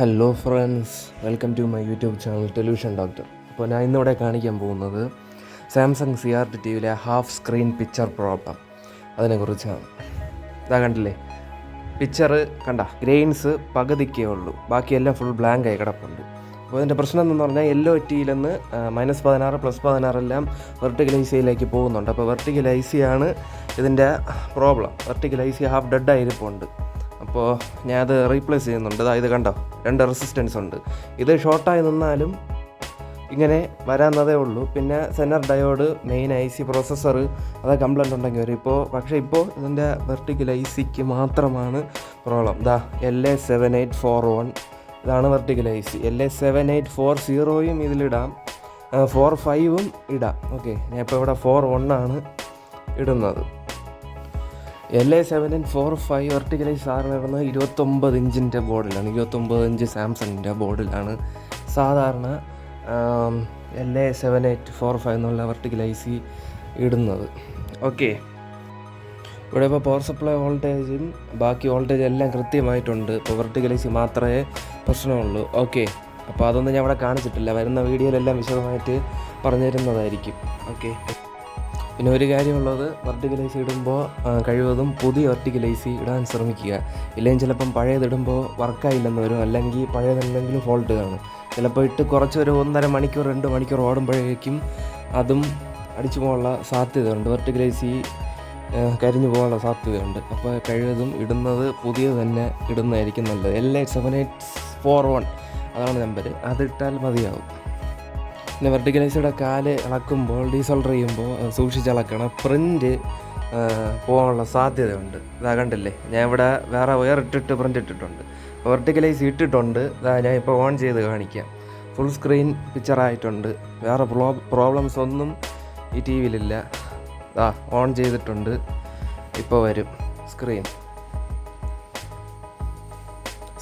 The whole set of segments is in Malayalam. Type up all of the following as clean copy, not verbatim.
Hello friends, welcome to my YouTube channel television doctor. അപ്പോൾ ഞാൻ ഇന്നിവിടെ കാണിക്കാൻ പോകുന്നത് സാംസങ് CRT TVയിലെ ഹാഫ് സ്ക്രീൻ പിക്ചർ പ്രോബ്ലം അതിനെക്കുറിച്ചാണ്. ഇതാ കണ്ടില്ലേ, പിക്ചർ കണ്ട, ഗ്രെയിൻസ് പകുതിക്കേ ഉള്ളൂ, ബാക്കിയെല്ലാം ഫുൾ ബ്ലാങ്ക് ആയി കിടപ്പുണ്ട്. അപ്പോൾ ഇതിൻ്റെ പ്രശ്നം എന്ന് പറഞ്ഞാൽ LOTയിൽ നിന്ന് -16 +16 എല്ലാം വെർട്ടിക്കൽ IC പോകുന്നുണ്ട്. അപ്പോൾ വെർട്ടിക്കൽ IC ആണ് ഇതിൻ്റെ problem. Vertical IC half dead ആയിരിപ്പുണ്ട്. അപ്പോൾ ഞാൻ അത് റീപ്ലേസ് ചെയ്യുന്നുണ്ട്. ഇത് കണ്ടോ, 2 റെസിസ്റ്റൻസ് ഉണ്ട്. ഇത് ഷോർട്ടായി നിന്നാലും ഇങ്ങനെ വരാവുന്നതേ ഉള്ളൂ. പിന്നെ Zener diode, main IC, processor അത് കംപ്ലൈൻറ്റ് ഉണ്ടെങ്കിൽ വരും. പക്ഷേ ഇപ്പോൾ ഇതിൻ്റെ വെർട്ടിക്കൽ ICക്ക് മാത്രമാണ് പ്രോബ്ലം. LA7841 ഇതാണ് വെർട്ടിക്കൽ IC. LA7840യും ഇതിലിടാം, 45ഉം ഇടാം. ഓക്കെ, ഞാൻ ഇപ്പോൾ ഇവിടെ 41 ആണ് ഇടുന്നത്. LA7845 വെർട്ടിക്കൽ IC സാധാരണ ഇടുന്നത് 29 ഇഞ്ചിൻ്റെ ബോർഡിലാണ്, 29 ഇഞ്ച് സാംസങ്ങിൻ്റെ ബോർഡിലാണ് സാധാരണ LA7845 എന്നുള്ള വെർട്ടിക്കൽ IC ഇടുന്നത്. ഓക്കെ, ഇവിടെ ഇപ്പോൾ പവർ സപ്ലൈ വോൾട്ടേജും ബാക്കി വോൾട്ടേജ് എല്ലാം കൃത്യമായിട്ടുണ്ട്. ഇപ്പോൾ വെർട്ടിക്കൽ IC മാത്രമേ പ്രശ്നമുള്ളൂ. ഓക്കെ, അപ്പോൾ അതൊന്നും ഞാൻ ഇവിടെ കാണിച്ചിട്ടില്ല, വരുന്ന വീഡിയോയിലെല്ലാം വിശദമായിട്ട് പറഞ്ഞു തരുന്നതായിരിക്കും. ഓക്കെ, പിന്നെ ഒരു കാര്യമുള്ളത്, വെർട്ടിക്കൽ IC ഇടുമ്പോൾ കഴിവതും പുതിയ വെർട്ടിക്കൽ IC ഇടാൻ ശ്രമിക്കുക. ഇല്ലെങ്കിൽ ചിലപ്പം പഴയതിടുമ്പോൾ വർക്കായില്ലെന്ന് വരും, അല്ലെങ്കിൽ പഴയതെന്തെങ്കിലും ഫോൾട്ട് കാണും. ചിലപ്പോൾ ഇട്ട് കുറച്ചൊരു 1.5 മണിക്കൂർ 2 മണിക്കൂർ ഓടുമ്പോഴേക്കും അതും അടിച്ചു പോകാനുള്ള സാധ്യതയുണ്ട്. വെർട്ടിക്കൽ IC കരിഞ്ഞു പോകാനുള്ള സാധ്യതയുണ്ട്. അപ്പോൾ കഴിവതും ഇടുന്നത് പുതിയത് തന്നെ ഇടുന്നതായിരിക്കും നല്ലത്. LA7841 അതാണ് നമ്പർ, അതിട്ടാൽ മതിയാവും. പിന്നെ വെർട്ടിക്കൽ ICയുടെ കാല് ഇളക്കുമ്പോൾ, ഡീസോൾഡർ ചെയ്യുമ്പോൾ സൂക്ഷിച്ചിളക്കണം. പ്രിൻ്റ് പോകാനുള്ള സാധ്യതയുണ്ട്. ഇതാ കണ്ടില്ലേ, ഞാൻ ഇവിടെ വേറെ ഇട്ടിട്ട് പ്രിൻ്റ് ഇട്ടിട്ടുണ്ട്. വെർട്ടിക്കൽ IC ഇട്ടിട്ടുണ്ട്. ഞാൻ ഇപ്പോൾ ഓൺ ചെയ്ത് കാണിക്കാം. ഫുൾ സ്ക്രീൻ പിക്ചറായിട്ടുണ്ട്. വേറെ പ്രോബ്ലംസ് ഒന്നും ഈ TVയിലില്ല. ഓൺ ചെയ്തിട്ടുണ്ട്, ഇപ്പോൾ വരും സ്ക്രീൻ.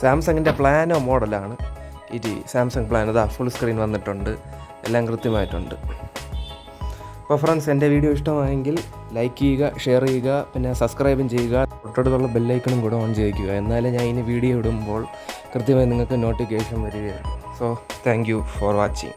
സാംസങ്ങിൻ്റെ പ്ലാനോ മോഡലാണ് ഈ TV. Samsung plan full screen വന്നിട്ടുണ്ട്, എല്ലാം കൃത്യമായിട്ടുണ്ട്. അപ്പോൾ ഫ്രണ്ട്സ്, എൻ്റെ വീഡിയോ ഇഷ്ടമായെങ്കിൽ ലൈക്ക് ചെയ്യുക, ഷെയർ ചെയ്യുക, പിന്നെ സബ്സ്ക്രൈബും ചെയ്യുക. തൊട്ടടുത്തുള്ള ബെല്ലൈക്കണും കൂടെ ഓൺ ചെയ്യിക്കുക. എന്നാലേ ഞാൻ ഇനി വീഡിയോ ഇടുമ്പോൾ കൃത്യമായി നിങ്ങൾക്ക് നോട്ടിഫിക്കേഷൻ വരികയുള്ളൂ. So thank you for watching.